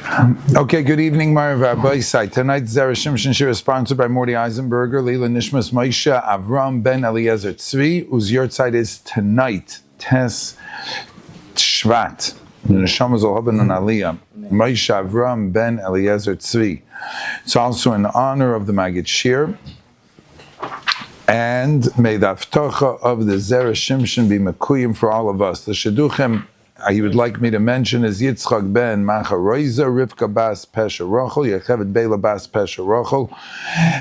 Okay, good evening, Marav Rabbi. Tonight, Zera Shimshon Shir is sponsored by Morty Eisenberger, Leila Nishmas Moshe Avram Ben Eliezer Tzvi, whose yahrzeit is tonight, Tes Shvat. The Neshama Zolhaben and Aliyah, Moshe Avram Ben Eliezer Tzvi. It's also in honor of the Maggid Shir. And may the Haftocha of the Zera Shimshon be Mekuyim for all of us. The Shidduchim he would like me to mention is Yitzchak ben Macharoiza, Rivka bas Pesha Rochel, Yechevet Bela bas Pesha Rochel,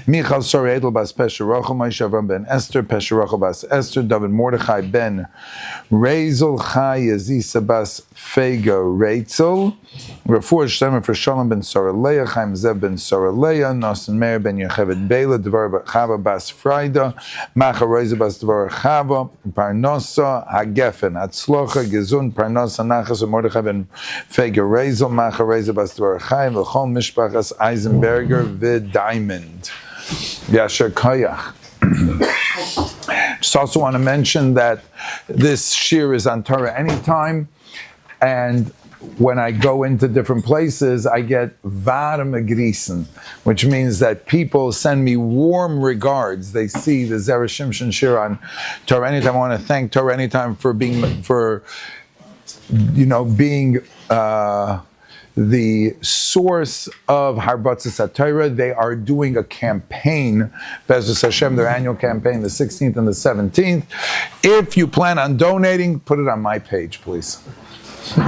Michal Sori Edel bas Pesha Rochel, Moshe Avram ben Esther, Pesha Rochel bas Esther, David Mordechai ben Rezel, Chai Yazisa bas Fega Reitzel, Refuah Shlemer for Shalom ben Soraleya, Chaim Zev ben Soraleya, Nosan Meir ben Yechevet Bela, Devar Chava bas Freida, Macharoiza bas Devar Chava, Parnosa, Hagefen, Atzlocha, Gezun, Parnosa, Sanachas and Mordechai ben Feger Rezel, Macha Rezel bas Dvar Chaim, L'chol Mishpachas Eisenberger v'Diamond. Yasher Koyach. Just also want to mention that this shir is on Torah anytime, and when I go into different places, I get warme grüßen, which means that people send me warm regards. They see the Zera Shimshon shir on Torah anytime. I want to thank Torah anytime for being the source of Harbatzas HaTorah. They are doing a campaign, Bezos Hashem, their annual campaign, the 16th and the 17th. If you plan on donating, put it on my page, please. Okay.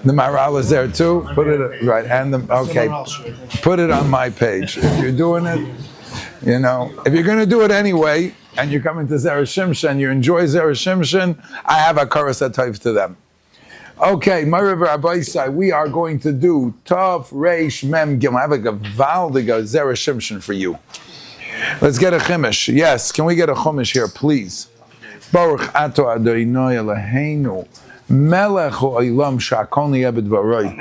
The Maharal is there too. Put it right, and put it on my page. If you're doing it, if you're going to do it anyway, and you're coming to Zera Shimshon, you enjoy Zera Shimshon, I have a Karas HaTayv to them. Okay, Marav Rabbi, we are going to do Tov Reish Mem Gimel. I have a Gavaldiga Zera Shimshon for you. Let's get a Chumash. Yes, can we get a Chumash here, please? Baruch Ato Adonai Eloheinu Melech Ha'olam Sha'akol Niyeh B'dvaroi.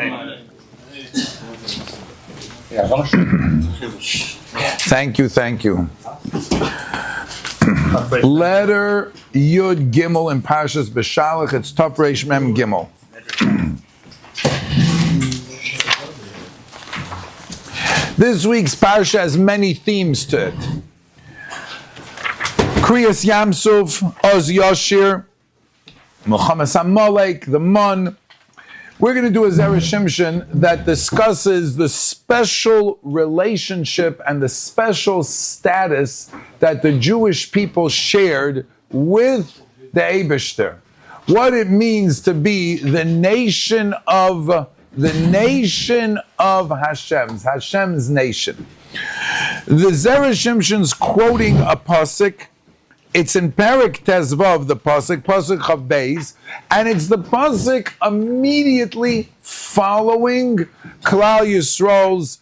Thank you. Letter Yud Gimel in Parshas Beshalach. It's Tov Reish Mem Gimel. This week's Parsha has many themes to it. Kriyas Yamsuf, Oz Yashir, Muhammad Amalek, the Mun. We're going to do a Zera Shimshon that discusses the special relationship and the special status that the Jewish people shared with the Eibishter. What it means to be the nation of Hashem's nation. The Zera Shimshon's quoting a pasuk. It's in Perek Tezvav, the pasuk Chav Beis, and it's the pasuk immediately following Klal Yisrael's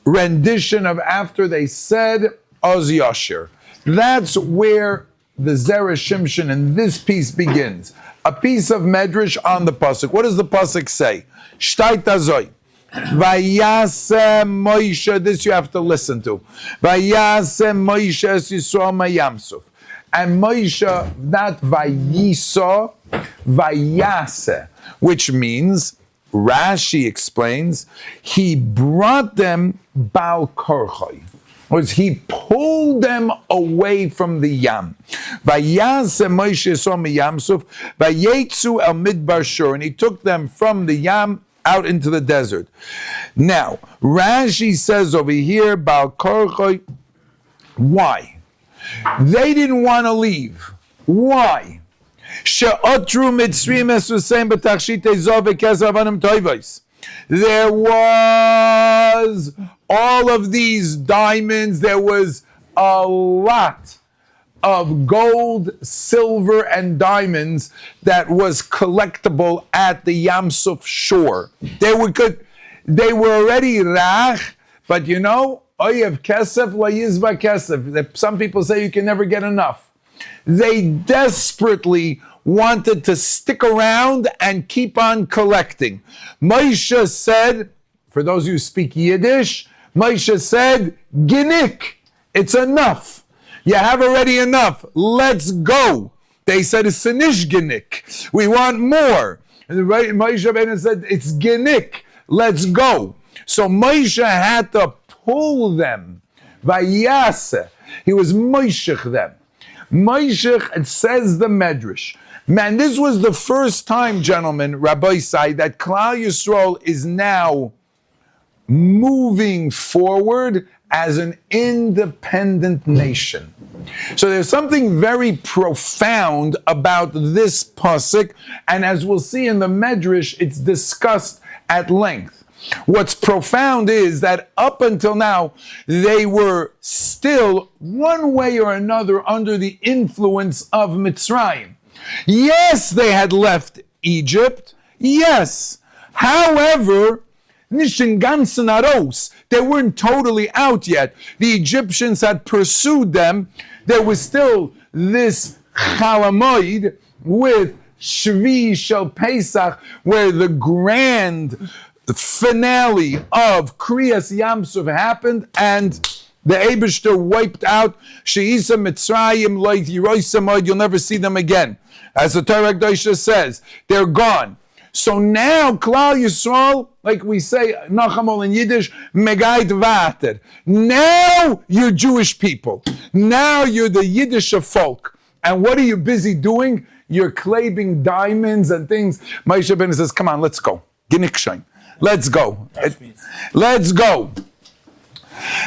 rendition of after they said Oz Yashir. That's where the Zera Shimshon in this piece begins. A piece of medrash on the pasuk. What does the pasuk say? Shtayt azoi. Vayaseh Moshe. This you have to listen to. Vayaseh Moshe es Yisrael mayamsuf. And Moshe, not Vayisa, Vayaseh, which means, Rashi explains, he brought them Bal Korchoi. Was he pulled them away from the Yam. Vayaseh Moshe Yisrael miyamsuf, Vayetzu el midbar shur, and he took them from the Yam out into the desert. Now, Rashi says over here, Bal Korchoi, why? They didn't want to leave. Why? There was all of these diamonds. There was a lot of gold, silver, and diamonds that was collectible at the Yam Suf shore. They were already rach, but Oyev kesef la yizba kesef. Some people say you can never get enough. They desperately wanted to stick around and keep on collecting. Moshe said, for those who speak Yiddish, Moshe said, Ginik, it's enough. You have already enough. Let's go. They said, it's Ginik. We want more. Right? Moshe Rabbeinu said, it's genik, let's go. So Moshe had to pull them. Vayase. He was moishech them. Moishech, it says the Medrash. Man, this was the first time, gentlemen, Rabbi Sai, that Klal Yisrael is now moving forward as an independent nation. So there's something very profound about this pasuk, and as we'll see in the Medrash, it's discussed at length. What's profound is that up until now, they were still, one way or another, under the influence of Mitzrayim. Yes, they had left Egypt. Yes. However, they weren't totally out yet. The Egyptians had pursued them. There was still this Chalamoid with Shvi Shel Pesach, where the grand finale of Kriyas Yamsuf happened, and the Eibishter wiped out Sheisa Mitzrayim Loit Yiroisamod. You'll never see them again. As the Torah Kedosha says, they're gone. So now, Klal Yisrael, like we say, Nachamol in Yiddish, Megait Vater. Now you're Jewish people. Now you're the Yiddish folk. And what are you busy doing? You're claiming diamonds and things. Moshe Rabbeinu says, come on, let's go. Genikshain. Let's go. Let's go.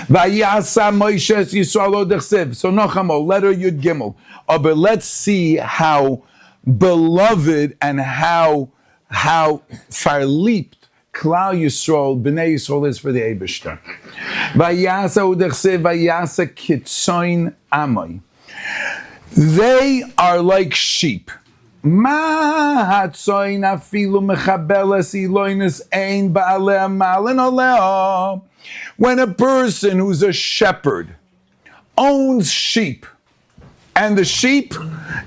Vayasa Moshe Yisrael Odechsev. So Nachamol, letter Yud Gimel. But let's see how beloved and how verliebt Klal Yisrael, Bnei Yisrael is for the Eibishter. Vayasa Udechsev, Vayasa Kitzoin Amoi. They are like sheep. Ma hatzoin afilu mechabeles iloines ein ba'aleh malin oleh. When a person who's a shepherd owns sheep, and the sheep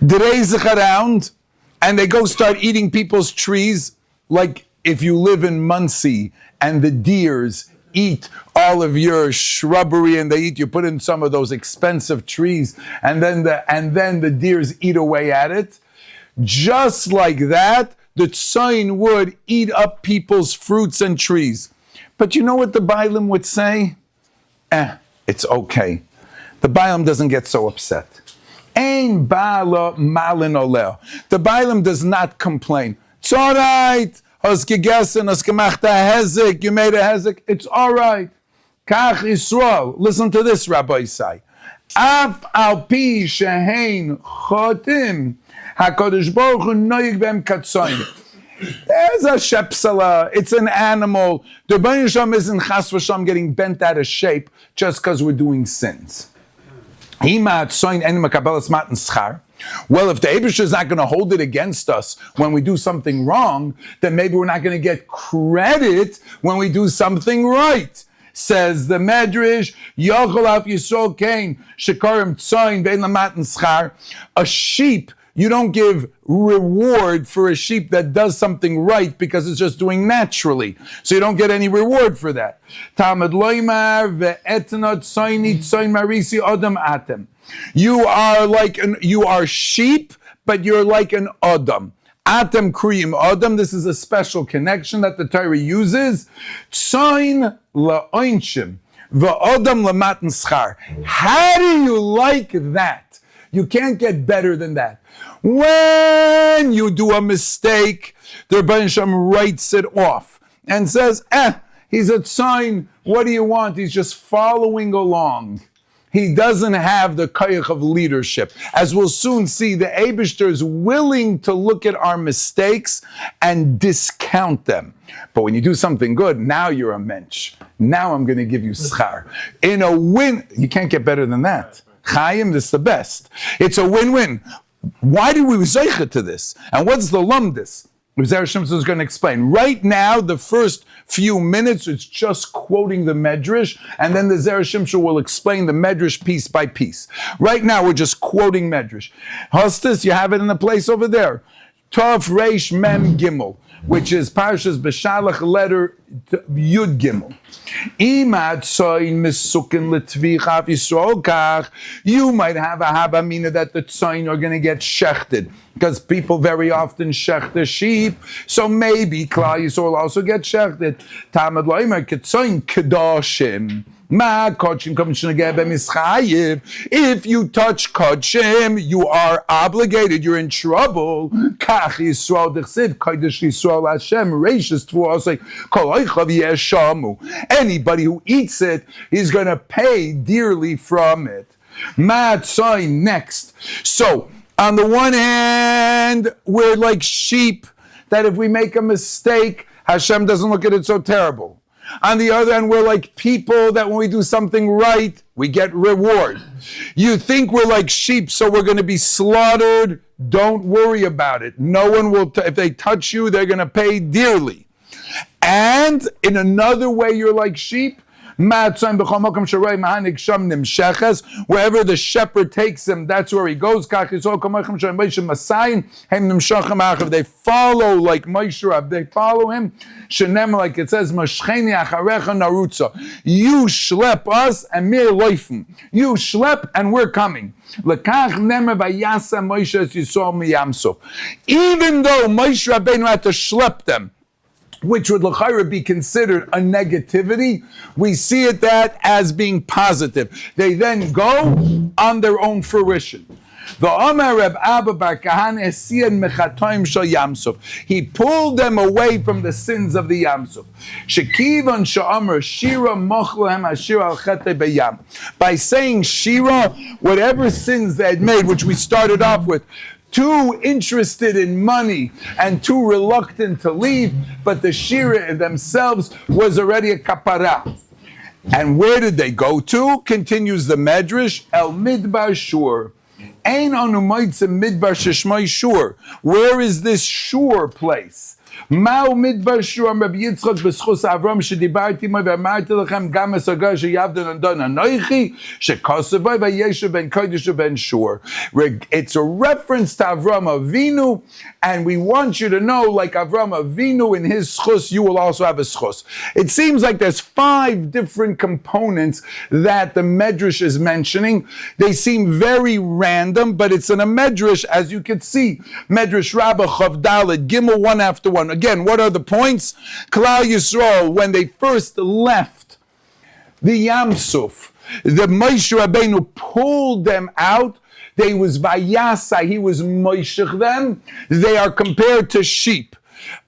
dreizich around, and they go start eating people's trees, like if you live in Muncie and the deers eat all of your shrubbery, and you put in some of those expensive trees, and then the deers eat away at it. Just like that, the tzayin would eat up people's fruits and trees. But you know what the Bailam would say? It's okay. The Bailam doesn't get so upset. Ein ba'ala malin oleh. The Bailam does not complain. It's all right. Has gegessen, has gemacht a hezek. You made a hezek. It's all right. Kach Yisrael. Listen to this, Rabbi Isai. Af al pi shehein chotim. HaKadosh Baruch Hu noyig b'hem katzoin. There's a shepsala. It's an animal. The Rebbeinu Shalom isn't chas v'sham getting bent out of shape just because we're doing sins. Well, if the Eibusher is not going to hold it against us when we do something wrong, then maybe we're not going to get credit when we do something right. Says the Medrash, a sheep, you don't give reward for a sheep that does something right because it's just doing naturally. So you don't get any reward for that. You are sheep, but you're like an Adam. Atem kriyim Adam. This is a special connection that the Torah uses. Tzoin la'oinshim v'Adam la'matan schar. How do you like that? You can't get better than that. When you do a mistake, the Rebbeinu Shem writes it off and says, he's a tzayin. What do you want? He's just following along. He doesn't have the koyach of leadership. As we'll soon see, the Eibishter is willing to look at our mistakes and discount them. But when you do something good, now you're a mensch. Now I'm going to give you schar. In a win, you can't get better than that. Chaim, this is the best. It's a win-win. Why do we zeicha to this? And what's the lumdis? Zera Shimshon is going to explain. Right now, the first few minutes, it's just quoting the Medrash, and then the Zera Shimshon will explain the Medrash piece by piece. Right now, we're just quoting Medrash. Hostis, you have it in the place over there. Tov Reish Mem Gimel. which is Parshas Beshalach, letter Yud Gimel. You might have a habamina that the tzoyin are going to get shechted, because people very often shech the sheep, so maybe Klal Yisrael also get shechted. Tamad loimer ketzoyin kedoshim. If you touch kodshim, you are obligated, you're in trouble. Anybody who eats it is going to pay dearly from it. Next. So, on the one hand, we're like sheep, that if we make a mistake, Hashem doesn't look at it so terrible. On the other hand, we're like people that when we do something right, we get reward. You think we're like sheep, so we're going to be slaughtered. Don't worry about it. No one will, if they touch you, they're going to pay dearly. And in another way, you're like sheep. Wherever the shepherd takes him, that's where he goes. They follow like Moshe Rab. They follow him. Like it says, you schlep us and mir loifen. You schlep and we're coming. Even though Moshe Rabbeinu had to schlep them, which would l'chayra be considered a negativity, we see it that as being positive. They then go on their own fruition. The Omer Reb Abba Bar Kahan Esiyan Mechatoim Shal Yamsuf. He pulled them away from the sins of the Yamsuf. Shekivan Sha'amr Shira Mochlehem Ashir Al Chete Beyam. By saying Shira, whatever sins they had made, which we started off with, too interested in money and too reluctant to leave, but the shira themselves was already a kapara. And where did they go to? Continues the Medrash, El Midbar Shur. Ein anu moitze Midbar sheshmai Shur. Where is this Shur place? Mao midbar shur Rabbi Yitzchak b'schus Avram shedibarti mo v'amarti lechem gam esagar sheyavdan andon anoichi shekasav v'yeshu ben kodesh ben shur. It's a reference to Avram Avinu, and we want you to know, like Avram Avinu in his schus, you will also have a schus. It seems like there's 5 different components that the Medrash is mentioning. They seem very random, but it's in a Medrash, as you can see. Medrash Rabbah Chav Daled Gimel, one after one. Again, what are the points? Klal Yisrael, when they first left the Yam Suf, the Moshe Rabbeinu pulled them out. They was Vayasa, he was Moishech them. They are compared to sheep.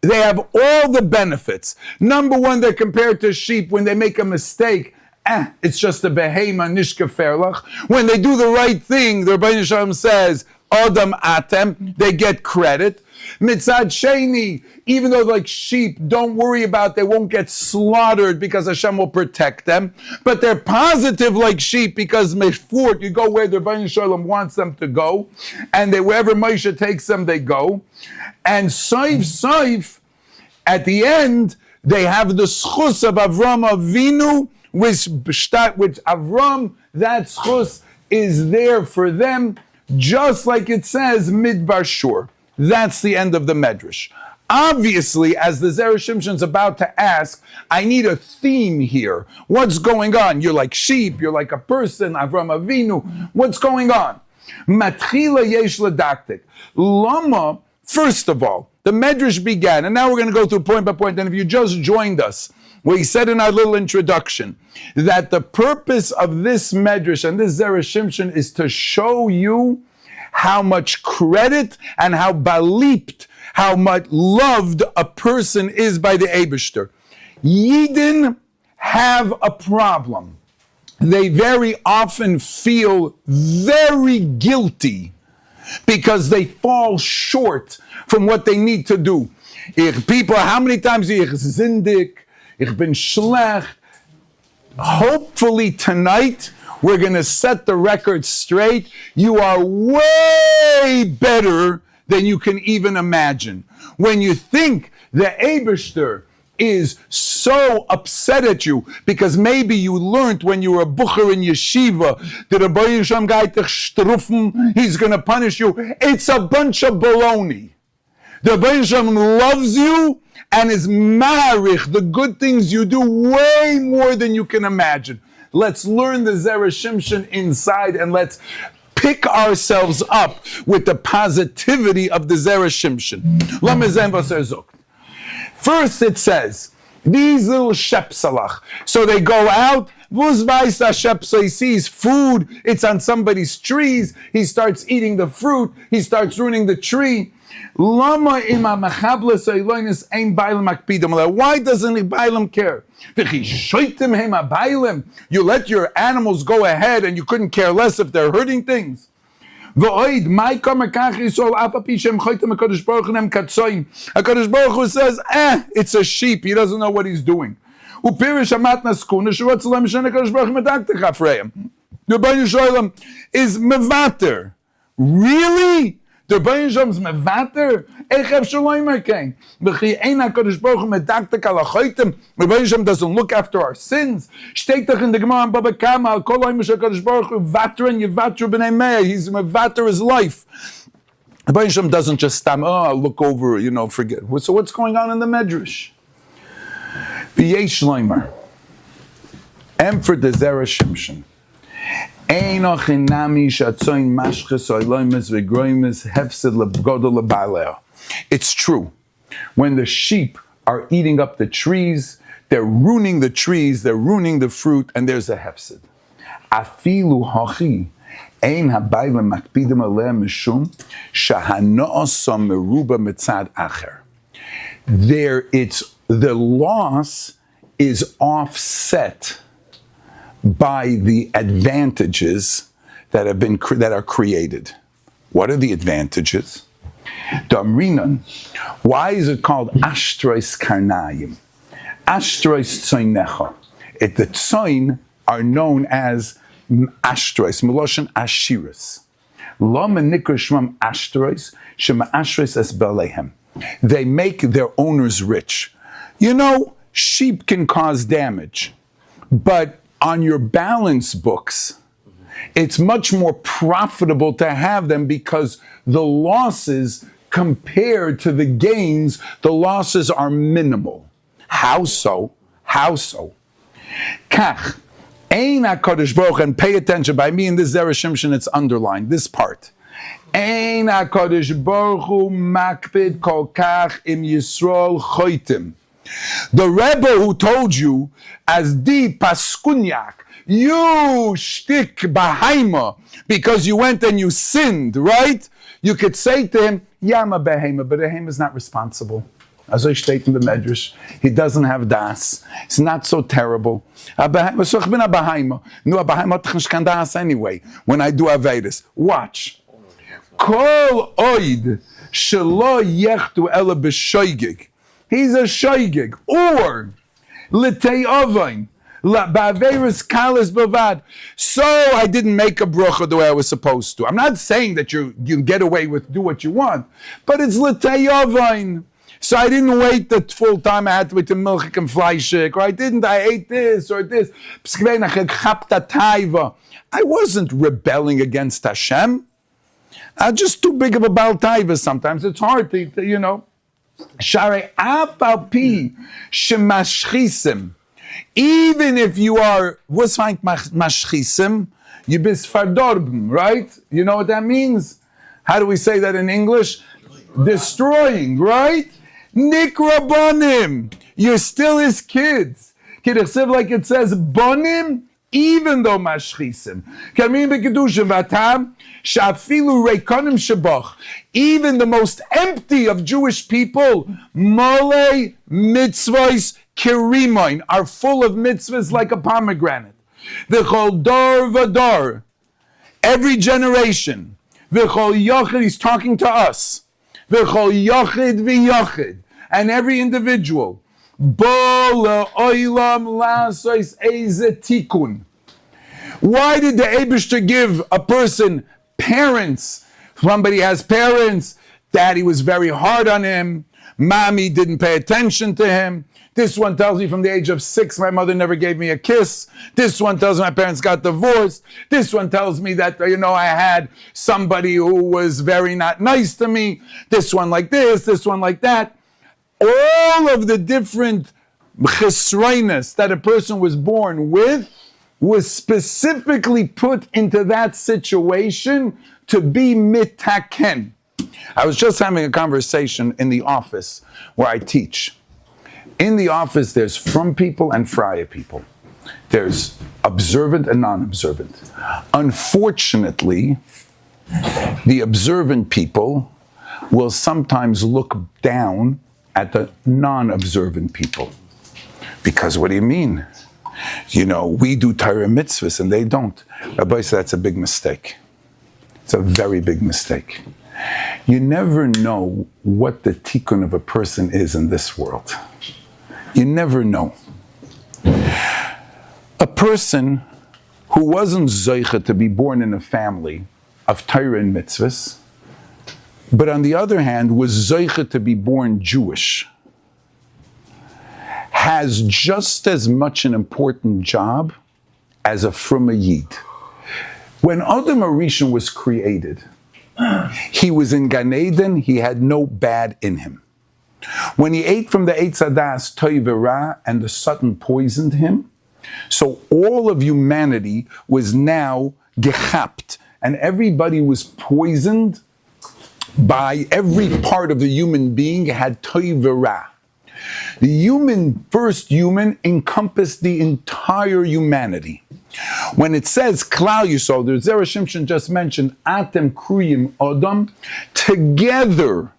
They have all the benefits. Number one, they're compared to sheep. When they make a mistake, it's just a behema nishka ferlach. When they do the right thing, the Rebbeinu Shalom says, Adam Atem, they get credit. Mitzad Sheni, even though like sheep, don't worry about, they won't get slaughtered because Hashem will protect them. But they're positive like sheep because Meshfurt, you go where the Rebbeinu Shalom wants them to go, and wherever Moshe takes them, they go. And Saif, at the end, they have the schus of Avram Avinu, which Avram, that schus is there for them, just like it says Midbar Shur. That's the end of the Medrash. Obviously, as the Zera Shimshon's about to ask, I need a theme here. What's going on? You're like sheep, you're like a person, Avram Avinu. What's going on? Matchila yesh ledaktik. Lama, first of all, the Medrash began, and now we're going to go through point by point, and if you just joined us, we said in our little introduction that the purpose of this Medrash and this Zera Shimshon is to show you how much credit and how balipt, how much loved a person is by the Eibishter. Yidden have a problem. They very often feel very guilty because they fall short from what they need to do. People, how many times ich zindik, ich bin schlecht. Hopefully tonight, we're going to set the record straight. You are way better than you can even imagine. When you think the Eibishter is so upset at you because maybe you learned when you were a bucher in yeshiva that a he's going to punish you. It's a bunch of baloney. The Rebbeinu Shalom loves you and is ma'arich, the good things you do, way more than you can imagine. Let's learn the Zera Shimshon inside, and let's pick ourselves up with the positivity of the Zera Shimshon. First it says, these little shepsalach, so they go out, he sees food, it's on somebody's trees, he starts eating the fruit, he starts ruining the tree. Why doesn't Bailam care? You let your animals go ahead and you couldn't care less if they're hurting things. HaKadosh Baruch Hu says, it's a sheep, he doesn't know what he's doing. The Rebbeinu Shalom is mevater. Really? The Rebbeinu Shalom is mevater? The Rebbeinu Shalom doesn't look after our sins. Steht doch in the Gemara in Baba Kama, HaKadosh Baruch Hu vater and yevater b'nei me'ah. He's mevater his life. The Rebbeinu Shalom doesn't just stand, I'll look over, forget. So what's going on in the Medrash? V'yesh loimer. And for the Zera Shimshon. It's true. When the sheep are eating up the trees, they're ruining the trees, they're ruining the fruit, and there's a hefsid. Afilu hachi ein habaylim makpidim aleh mishum shahano'asa meruba mitzad acher. The loss is offset by the advantages that are created. What are the advantages? Damrinan. Why is it called ashtrois karnayim? Ashtrois tzoinecha. The tzoin are known as ashtrois, meloshen ashiras. Lama nikra shmam ashtrois, shema ashtrois es balehem. They make their owners rich. Sheep can cause damage, but on your balance books, it's much more profitable to have them because the losses compared to the gains, the losses are minimal. How so? Kach, ein HaKadosh Baruch Hu, and pay attention, by me in this Zera Shimshon, it's underlined, this part. Ein HaKadosh Baruch Hu makpid kol kach im Yisrael choitim. The Rebbe who told you, as di paskunyak, you shtik bahaima, because you went and you sinned, right? You could say to him, Yama behema, but a behema is not responsible. As I state in the Medrash, he doesn't have das. It's not so terrible. No, a behema can das anyway. When I do avedis, watch. Kol oid shelo yechtu ela b'shoigig. He's a shoigig. Or litei ovain. So I didn't make a bracha the way I was supposed to. I'm not saying that you get away with do what you want, but it's litei ovain. So I didn't wait the full time. I had to wait till milchik and fleischik, or I ate this or this. I wasn't rebelling against Hashem. I'm just too big of a Baal Taiva sometimes. It's hard to Sharei apapi shemashchisim. Even if you are, what's fine mashchisim? You bis verdorben, right? You know what that means? How do we say that in English? Destroying, right? Nikra Bunim. You're still his kids. Kiddushim, like it says, Bunim, even though mashchisim. Kamin bekedushim vatam, shafilu reikonim shabach. Even the most empty of Jewish people, mole mitzvahs kirimoin, are full of mitzvahs like a pomegranate. V'chol dor v'dor, every generation. V'chol yochid, he's talking to us. V'chol yochid v'yochid, and every individual. Bo le'olam la'asos eze tikun. Why did the Eibishter give a person parents? Somebody has parents. Daddy was very hard on him. Mommy didn't pay attention to him. This one tells me from the age of 6, my mother never gave me a kiss. This one tells me my parents got divorced. This one tells me that, I had somebody who was very not nice to me. This one like this one like that. All of the different chesroinus that a person was born with was specifically put into that situation to be mitaken. I was just having a conversation in the office where I teach. In the office, there's from people and fraya people. There's observant and non-observant. Unfortunately, the observant people will sometimes look down at the non-observant people. Because what do you mean? We do Torah mitzvahs and they don't. Rabbi said that's a big mistake. It's a very big mistake. You never know what the tikkun of a person is in this world. You never know. A person who wasn't zoicha to be born in a family of Torah and mitzvahs, but on the other hand was zoicha to be born Jewish, has just as much an important job as a fruma yid. When Adam Arishon was created, he was in Gan Eden, he had no bad in him. When he ate from the Eitz Hadas Tov Ra and the Satan poisoned him, so all of humanity was now gechapt, and everybody was poisoned by every part of the human being had Tov Ra. The first human encompassed the entire humanity. When it says Klal Yisrael, the Zera Shimshon just mentioned Atem Kruyim Adam, together,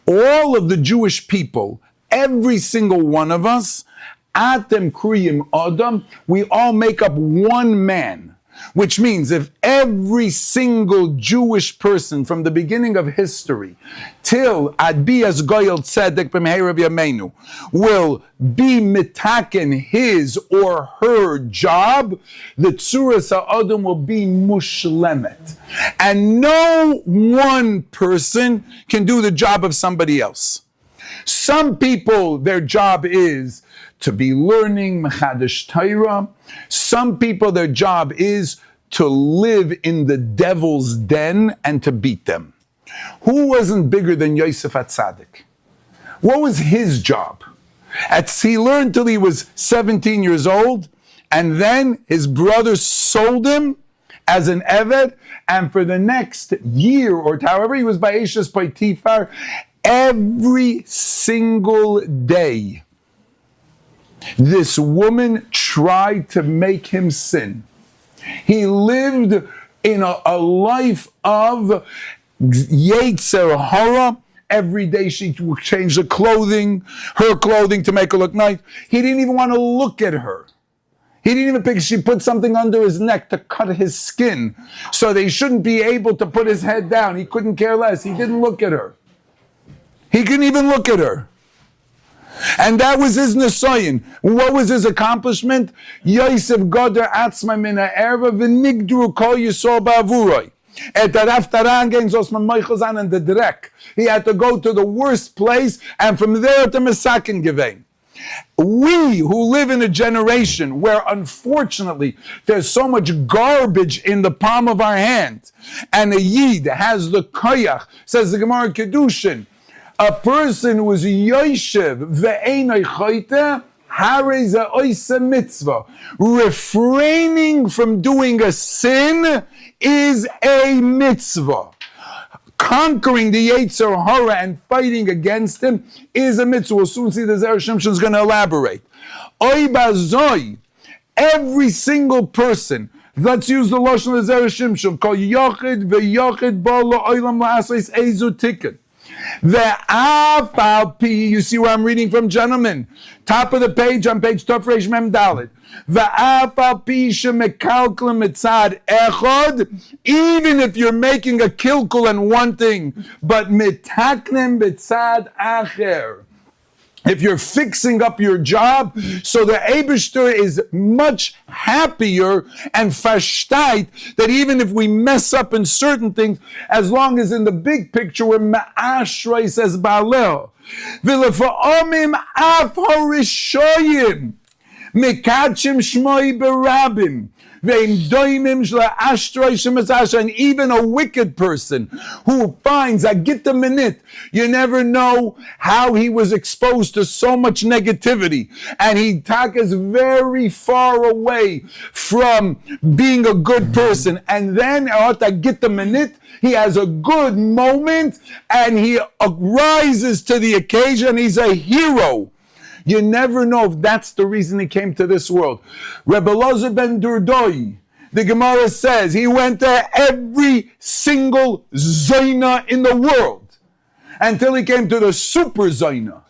all of the Jewish people, every single one of us, Atem Kruyim Adam, we all make up one man. Which means if every single Jewish person from the beginning of history till Adbias Goyel Tzedek B'Meher Yameinu will be mitaken his or her job, the Tzuras HaAdam will be mushlemet. And no one person can do the job of somebody else. Some people, their job is to be learning Mechadash Torah. Some people, their job is to live in the devil's den and to beat them. Who wasn't bigger than Yosef HaTzadik? What was his job? He learned till he was 17 years old, and then his brothers sold him as an eved, and for the next year, or however he was by Eishes Potifar, every single day, this woman tried to make him sin. He lived in a life of Yetzer Hara. Every day she would change her clothing to make her look nice. He didn't even want to look at her. He didn't even think she put something under his neck to cut his skin so they shouldn't be able to put his head down. He couldn't care less. He didn't look at her. He couldn't even look at her. And that was his nesayin. What was his accomplishment? Yosef Goder Atzma Mina Erva V'nigdru Kol Yisrael Ba'avuroi. And the direk. He had to go to the worst place, and from there to Mesakin Givein. We who live in a generation where unfortunately there's so much garbage in the palm of our hand, and a Yid has the koyach, says the Gemara Kedushin, a person who is Yoshev ve'enoi choyte, harei oisa mitzvah. Refraining from doing a sin is a mitzvah. Conquering the Yetzer Hara and fighting against him is a mitzvah. We'll soon see the Zera Shimshon is going to elaborate. Oy bazoi, every single person, let's use the Lashon of the Zera Shimshon, kol yochid ve'yochid bo la'olam la'asais ezu tikkun. The Afalpi, you see where I'm reading from, gentlemen? Top of the page, on page Tofresh Mem Dalet. The Afalpi shemekalkel mitzad echod, even if you're making a kilkul and one thing, but mitaknem mitzad acher. if you're fixing up your job, so the Eibishter is much happier and versteht that even if we mess up in certain things, as long as in the big picture we're ma'ashrei, says Baalel. V'lefa'omim af horishoyim mikachim shmoi berabim. And even a wicked person who finds a git the minute, you never know how he was exposed to so much negativity, and he is very far away from being a good person. And then at a git the minute, he has a good moment, and he rises to the occasion. He's a hero. You never know if that's the reason he came to this world. Rebbe Lozer ben Durdoi, the Gemara says, he went to every single Zaina in the world until he came to the super Zaina.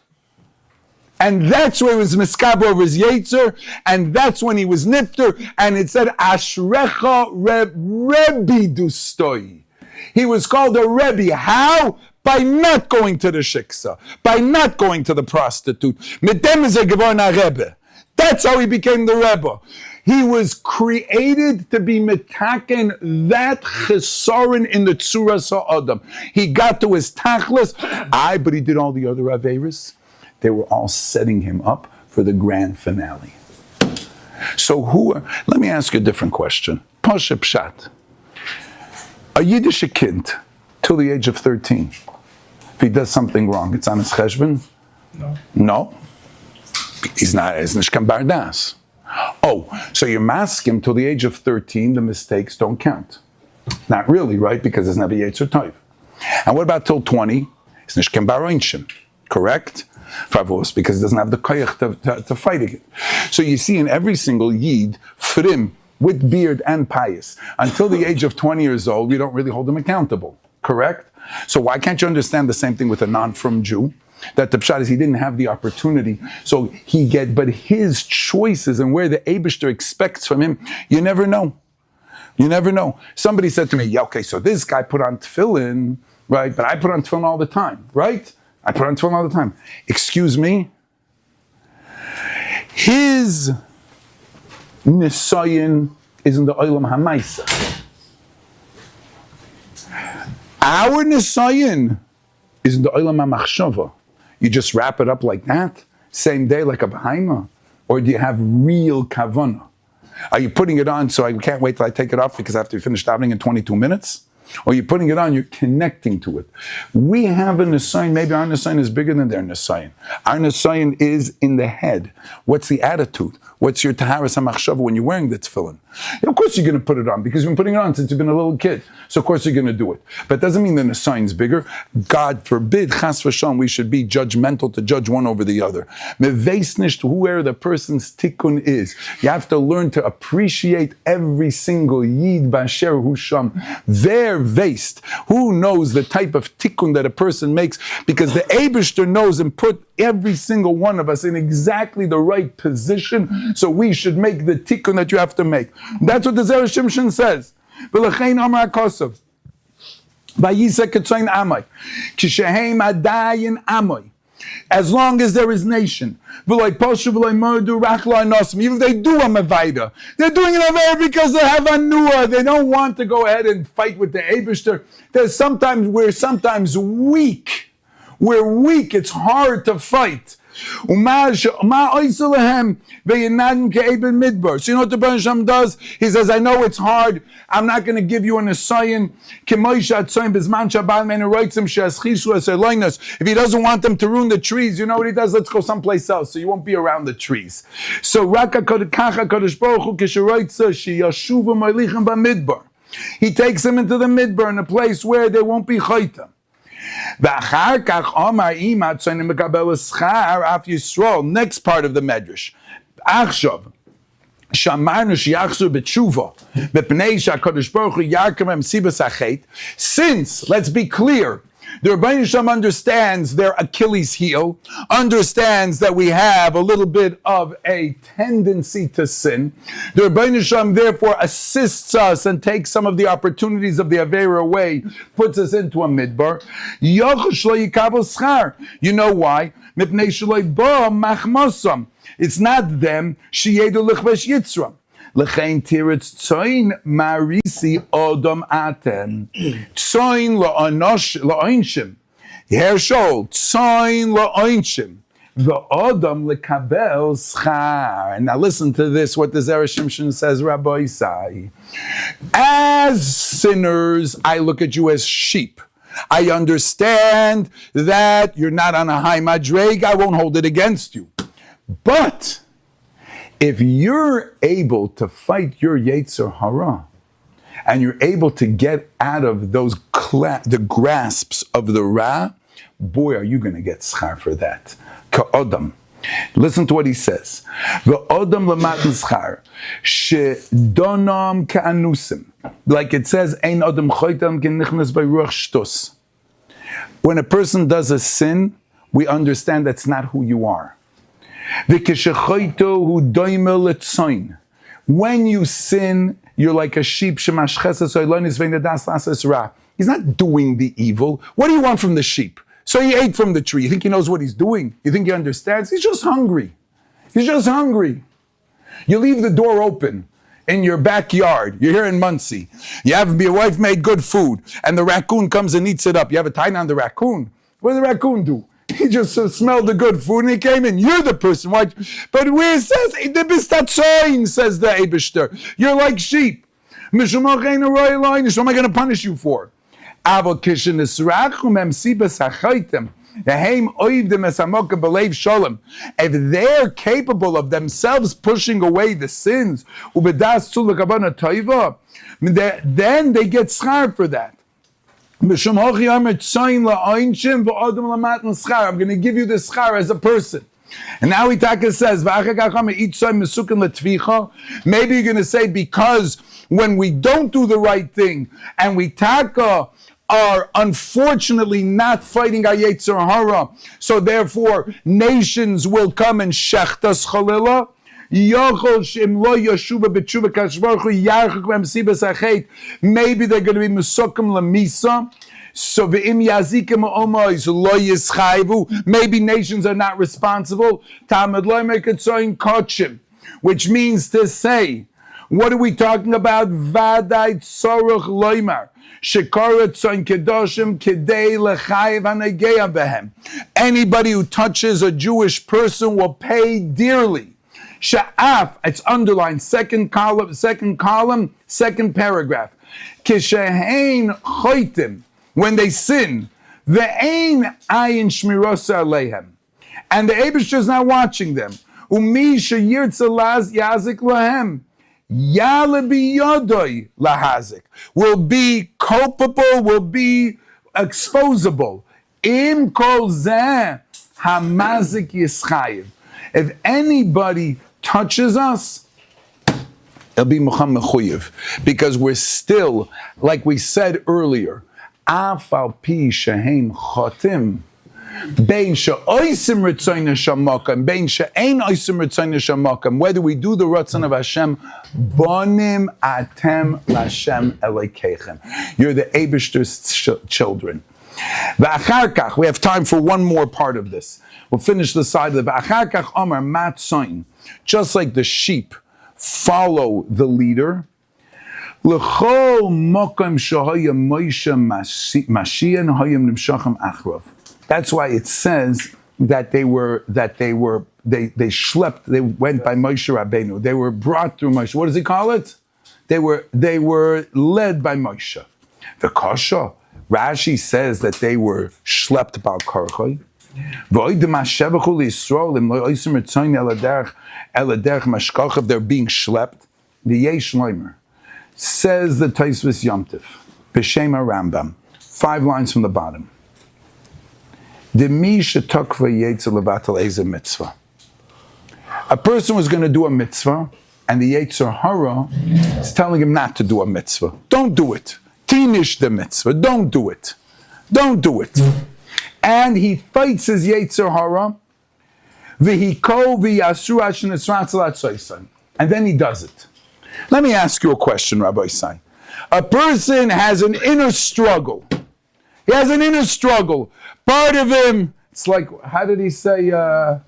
And that's where he was miskabel over his Yetzer, and that's when he was nifter, and it said, Ashrecha Rebbe Dustoi. He was called a Rebbe. How? By not going to the shiksa, by not going to the prostitute. Mitem is a Gevorna Rebbe. That's how he became the Rebbe. He was created to be metaken that chesaron in the tzuras ha'adam. He got to his tachlis, but he did all the other averis. They were all setting him up for the grand finale. So let me ask you a different question. Pasha Pshat. A Yiddish kid till the age of 13. If he does something wrong, it's on his cheshbon? No. He's nishkan bardas. Oh, so you mask him till the age of 13, the mistakes don't count. Not really, right? Because there's never Yetzer Tov. And what about till 20? It's nishkan baroinshim, correct? Favos, because he doesn't have the koyach to fight again. So you see in every single Yid, frim, with beard and pious, until the age of 20 years old, we don't really hold him accountable, correct? So why can't you understand the same thing with a non-frum Jew? That the pshat is he didn't have the opportunity, so but his choices and where the Eibishter expects from him, you never know. You never know. Somebody said to me, yeah, okay, so this guy put on tefillin, right? But I put on tefillin all the time, right? I put on tefillin all the time. Excuse me? His nisayin is in the olam hamaisa. Our nisayin is in the olam hamachshava. You just wrap it up like that, same day like a behemoth? Or do you have real kavanah? Are you putting it on so I can't wait till I take it off because I have to finish davening in 22 minutes? Or you're putting it on, you're connecting to it. We have a nisayin, maybe our nisayin is bigger than their nisayin. Our nisayin is in the head. What's the attitude? What's your taharas hamachshava when you're wearing the tefillin? Of course you're going to put it on because you've been putting it on since you've been a little kid. So of course you're going to do it. But it doesn't mean the nisayin is bigger. God forbid, chas v'shalom, we should be judgmental to judge one over the other. Meveis nicht whoever the person's tikkun is. You have to learn to appreciate every single yid b'asher hu sham. Their veist. Who knows the type of tikkun that a person makes? Because the Eibishter knows and put every single one of us in exactly the right position, so we should make the tikkun that you have to make. That's what the Zera Shimshon says. V'lechein amar kosav, vayisa ketzayin amay, kisheheim adayin amay. As long as there is nation, even if they do a mavaida, they're doing an mavaida because they have a nuah. They don't want to go ahead and fight with the Eibishter. We're sometimes weak. We're weak. It's hard to fight. So you know what the Berger does? He says, I know it's hard. I'm not going to give you an asayin. If he doesn't want them to ruin the trees, you know what he does? Let's go someplace else so you won't be around the trees. So he takes them into the midbar, in a place where they won't be chayta. Next part of the medrash. Since, let's be clear, The Rebbeinu Shem understands their Achilles heel, understands that we have a little bit of a tendency to sin. The Rebbeinu Shem therefore assists us and takes some of the opportunities of the Avera away, puts us into a midbar. You know why? It's not them. L'chein tiritz tzoin marisi odom atem. Tzoin la'oinshim. Hershol, tzoin la'oinshim. V'odom lekabel schar. And now listen to this, what the Zera Shimshon says, Rabbi Isai. As sinners, I look at you as sheep. I understand that you're not on a high madreg. I won't hold it against you. But if you're able to fight your Yetzer Hara, and you're able to get out of those the grasps of the Ra, boy, are you going to get schar for that. Ka'odam. Listen to what he says. V'odam l'matan schar, she'donam ka'anusim. Like it says, ein odam choitam genichnas by ruach shtus. When a person does a sin, we understand that's not who you are. When you sin, you're like a sheep. He's not doing the evil. What do you want from the sheep? So he ate from the tree. You think he knows what he's doing? You think he understands? He's just hungry. He's just hungry. You leave the door open in your backyard. You're here in Muncie. Your wife made good food, and the raccoon comes and eats it up. You have a tie on the raccoon. What does the raccoon do? He just smelled the good food and he came in. You're the person. Why? But where it says, says the Eibishter, you're like sheep. What am I going to punish you for? If they're capable of themselves pushing away the sins, then they get schar for that. I'm going to give you the schar as a person. And now Itaka says, maybe you're going to say, because when we don't do the right thing, and we are unfortunately not fighting our Yetzer Hara, so therefore nations will come and shecht us chalila. Maybe they're going to be musukim lamisa. So maybe nations are not responsible. Which means to say, what are we talking about? Vadai tzorach loymar. Anybody who touches a Jewish person will pay dearly. Sha'af, it's underlined, second column, second paragraph. Kishahain choitim, when they sin, ve'ein ayin shmirosa aleihem, and the Eibishter is not watching them. Umi sheyirtza yazik lahem, yale biyodoi lahazik, will be culpable, will be exposable. Im kol zeh hamazik yischayiv. If anybody touches us, it'll be Muhammad Chuyev, because we're still, like we said earlier, afal pi shehem chotim, bein she'oisim ritzoyne shamakam, bein she'ein oisim ritzoyne shamakam. Whether we do the ratzon of Hashem, Bunim atem l'Hashem elokeichem. You're the Eibishter's children. V'achar we have time for one more part of this. We'll finish the side of the V'achar kach Omar matzoin. Just like the sheep follow the leader. L'chol mokom shahaya Moshe Mashiach hayim nimshachem achrav. That's why it says that they schlepped, they went by Moshe Rabbeinu. They were brought through Moshe. What does he call it? They were led by Moshe. The Kasha, Rashi says that they were schlepped by Karchai. They're being schlepped. The Yesh Leimer says the Taisvis Yomtiv, B'Shem Rambam, 5 lines from the bottom. A person was going to do a mitzvah, and the Yetzer Hara is telling him not to do a mitzvah. Don't do it. Tinish the mitzvah. Don't do it. Don't do it. And he fights his Yetzer Hara, and then he does it. Let me ask you a question, Rabbi Chaim. A person has an inner struggle. He has an inner struggle. Part of him, it's like, how did he say, the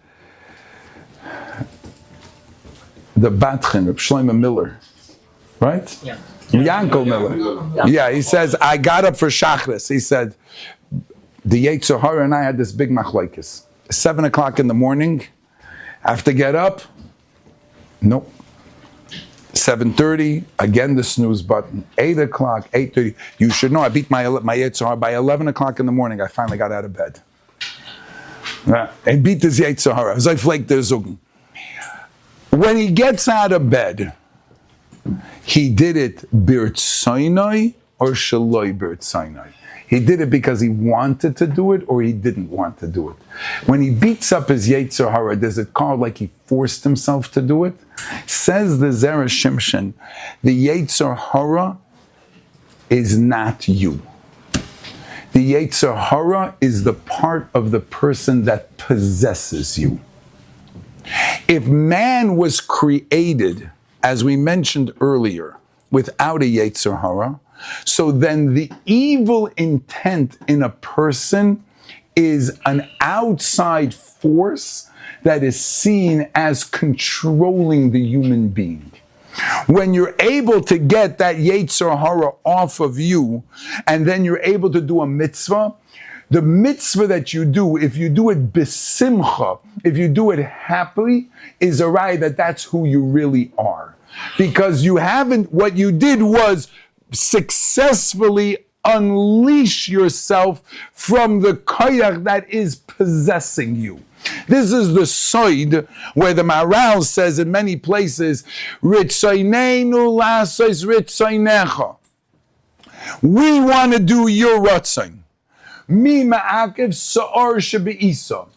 Batchen, Reb Shlomo Miller, right? Yeah. Yankel Miller. Yeah, he says, I got up for Shachris. He said, the Yetzer Hara and I had this big machlokes. 7 o'clock in the morning, I have to get up. Nope. 7:30, again the snooze button. 8 o'clock, 8:30. You should know, I beat my Yetzer Hara. By 11 o'clock in the morning, I finally got out of bed. I beat this Yetzer Hara. As I flaked the Zugn. When he gets out of bed, he did it Birtzainai or Shaloi Birtzainai. He did it because he wanted to do it or he didn't want to do it. When he beats up his Yetzer Hara, does it call like he forced himself to do it? Says the Zera Shimshon, the Yetzer Hara is not you. The Yetzer Hara is the part of the person that possesses you. If man was created, as we mentioned earlier, without a Yetzer Hara, so then the evil intent in a person is an outside force that is seen as controlling the human being. When you're able to get that Yetzer Hara off of you, and then you're able to do a mitzvah, the mitzvah that you do, if you do it besimcha, if you do it happily, is a right that that's who you really are. Because you haven't, what you did was successfully unleash yourself from the koyach that is possessing you. This is the side where the Maral says in many places, Ritzaynenu lasos ritzaynecha. We want to do your ratzon. Mi ma'akev sa'or shebe'isa.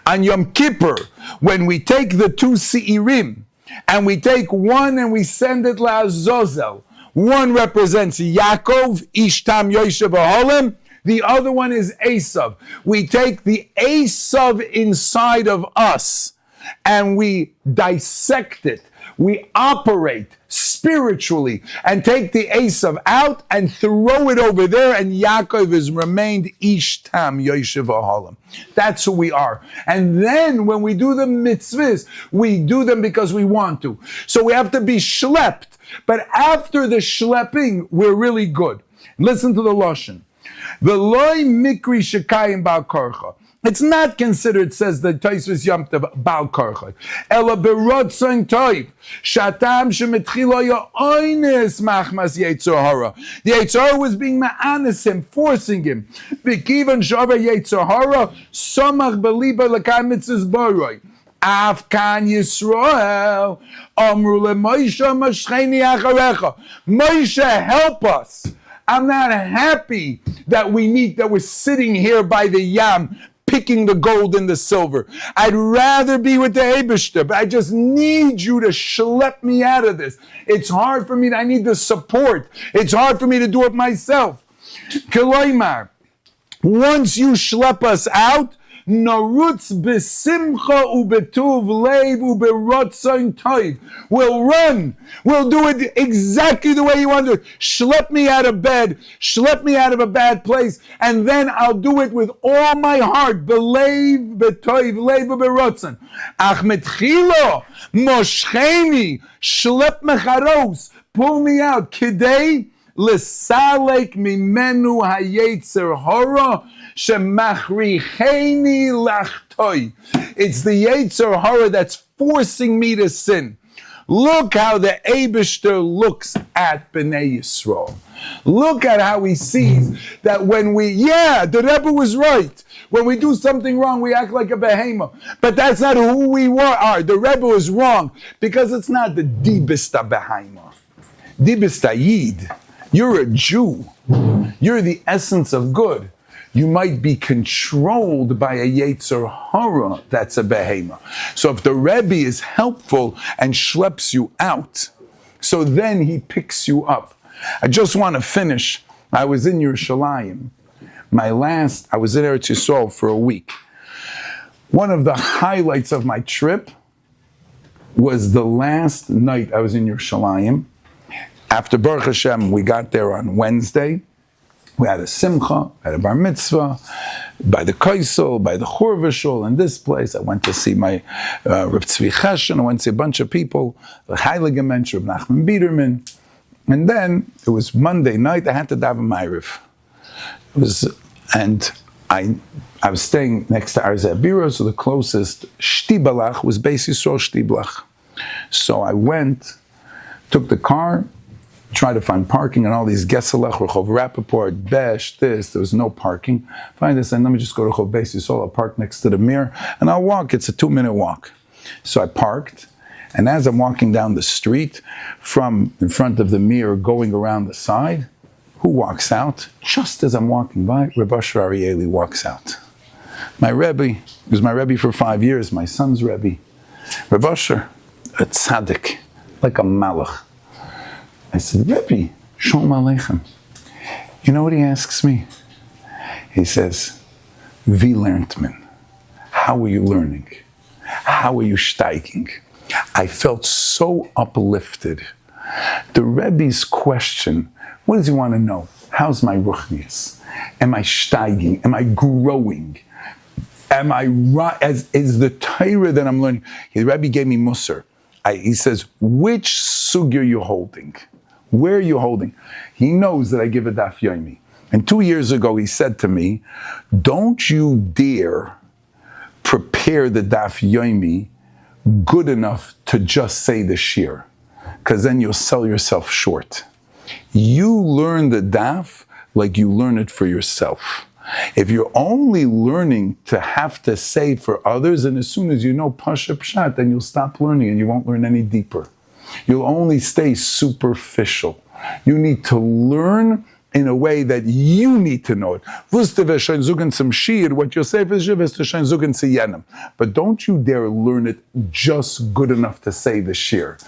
On Yom Kippur, when we take the two se'irim, and we take one and we send it la'azozel, one represents Yaakov, Ishtam Yoshev Aholim. The other one is Esav. We take the Esav inside of us and we dissect it. We operate spiritually and take the Esav out and throw it over there, and Yaakov has remained Ishtam Yoshev Aholim. That's who we are. And then when we do the mitzvahs, we do them because we want to. So we have to be schlepped. But after the schlepping, we're really good. Listen to the Lashon. The loy mikri shekayim bal karcha. It's not considered, says the Tosfos Yom Tov, bal karcha. Ela berotzon toiv. Shatam shemetchilo yo'oines machmas Yetzer Hara. The Yetzer Hara was being ma'anis him, forcing him. V'kivan shava Yetzer Hara, somach beliba l'kay mitzvahs boroi. Afkan Yisrael, Amru leMoshe Moshcheni acharecha. Moshe, help us. I'm not happy that we're sitting here by the Yam, picking the gold and the silver. I'd rather be with the Eibishter, but I just need you to schlep me out of this. It's hard for me. I need the support. It's hard for me to do it myself. Keloimar, once you schlep us out, Narutz besimcha ubetuv leiv uberotzon toiv. We'll run. We'll do it exactly the way you want to do it. Schlep me out of bed. Schlep me out of a bad place. And then I'll do it with all my heart. Beleiv betoiv leiv uberotzon. Ach metchilo moshcheni. Schlep mecharos. Pull me out. Kidei L'salek mimenu hayetzer hara shemachricheni lachtoi. It's the Yetzer Hara that's forcing me to sin. Look how the Eibishter looks at Bnei Yisrael. Look at how he sees that when the Rebbe was right. When we do something wrong, we act like a behemoth. But that's not who we are. The Rebbe was wrong because it's not the dibista behemoth. Dibista yid. You're a Jew. You're the essence of good. You might be controlled by a Yetzer Hara that's a behemoth. So if the Rebbe is helpful and schleps you out, so then he picks you up. I just want to finish. I was in Yerushalayim. I was in Eretz Yisrael for a week. One of the highlights of my trip was the last night I was in Yerushalayim. After Baruch Hashem, we got there on Wednesday. We had a Simcha, had a Bar Mitzvah, by the Kaisel, by the Chorvashol, in this place. I went to see my Reb Tzvi Cheshen, I went to see a bunch of people, the Heilige Mensch, Reb Nachman Biederman. And then, it was Monday night, I had to daven Ma'ariv. I was staying next to Arzeh Biro, so the closest Shtibelach was Beis Yisrael Shtibelach. So I went, took the car, tried to find parking, and all these Gesselach, Rehov Rappaport, Besh, there was no parking. Finally, I said, let me just go to Rehov Beis Yisrael, I'll park next to the mirror, and I'll walk. It's a 2-minute walk. So I parked, and as I'm walking down the street, from in front of the mirror, going around the side, who walks out? Just as I'm walking by, Reb Asher Arieli walks out. My Rebbe, he was my Rebbe for 5 years, my son's Rebbe. Reb Asher, a tzaddik, like a malach. I said, Rebbe, Shalom Aleichem. You know what he asks me? He says, Wie lernt man? How are you learning? How are you steiging? I felt so uplifted. The Rebbe's question, what does he want to know? How's my ruchnius? Am I steiging? Am I growing? Am I right? Is the Torah that I'm learning? The Rebbe gave me Musar. He says, which sugya are you holding? Where are you holding? He knows that I give a daf yomi. And 2 years ago, he said to me, don't you dare prepare the daf yomi good enough to just say the shir, because then you'll sell yourself short. You learn the daf like you learn it for yourself. If you're only learning to have to say for others, and as soon as you know Pasha Pshat, then you'll stop learning and you won't learn any deeper. You'll only stay superficial. You need to learn in a way that you need to know it. What you'll say is but don't you dare learn it just good enough to say the shir.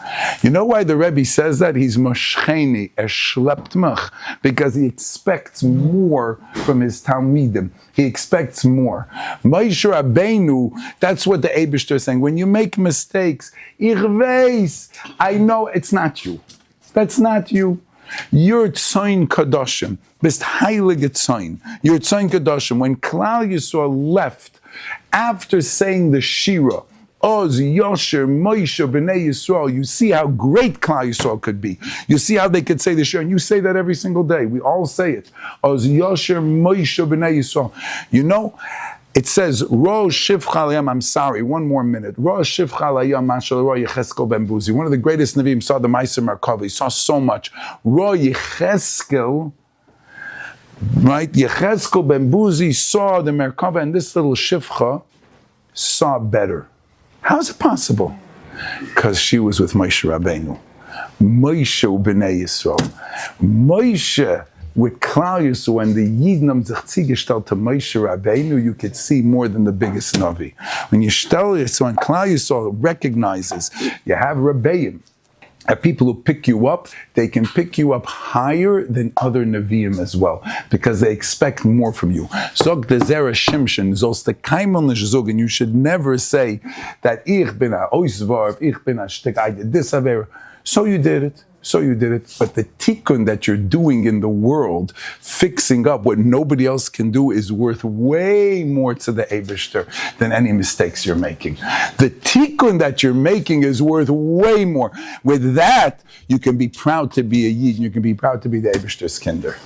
You know why the Rebbe says that? He's moshcheni, shleptmach, because he expects more from his talmidim. He expects more. Moshe Rabbeinu, that's what the Eibishter is saying. When you make mistakes, ich weiß, I know it's not you. That's not you. You're Tzayin Kadoshim. Bist heilige Tzayin. You're Tzayin Kadoshim. When Klal Yisrael left, after saying the Shira, Oz, Yosher, Moshe, B'nai Yisrael, you see how great Klal Yisrael could be. You see how they could say the Shira, and you say that every single day. We all say it. Oz, Yosher, Moshe, B'nai Yisrael. You know, it says, Ro Shivcha Layam, I'm sorry, one more minute. Ro Shivcha Layam, Mashal Ro Yecheskel Ben Buzi. One of the greatest Nevi'im saw the Meiser Merkava. He saw so much. Ro Yecheskel, right? Yecheskel Ben Buzi saw the Merkava, and this little Shivcha saw better. How is it possible? Because she was with Moshe Rabbeinu. Moshe B'nai Yisrael. Moshe with Klal Yisrael, when the Yidden haben sich zugestellt to Moshe Rabbeinu, you could see more than the biggest Navi. When you stell Yisrael, when Klal Yisrael recognizes, you have Rabbeim, have people who pick you up, they can pick you up higher than other Nevi'im as well, because they expect more from you. Zog the Zera Shimshon, zolst the kaimel nishzog, and you should never say that ich bin a oisvarv, ich bin a shtik, I did this aver. So you did it. So you did it. But the tikkun that you're doing in the world, fixing up what nobody else can do, is worth way more to the Eibishter than any mistakes you're making. The tikkun that you're making is worth way more. With that, you can be proud to be a Yid, and you can be proud to be the Eibishter's kinder.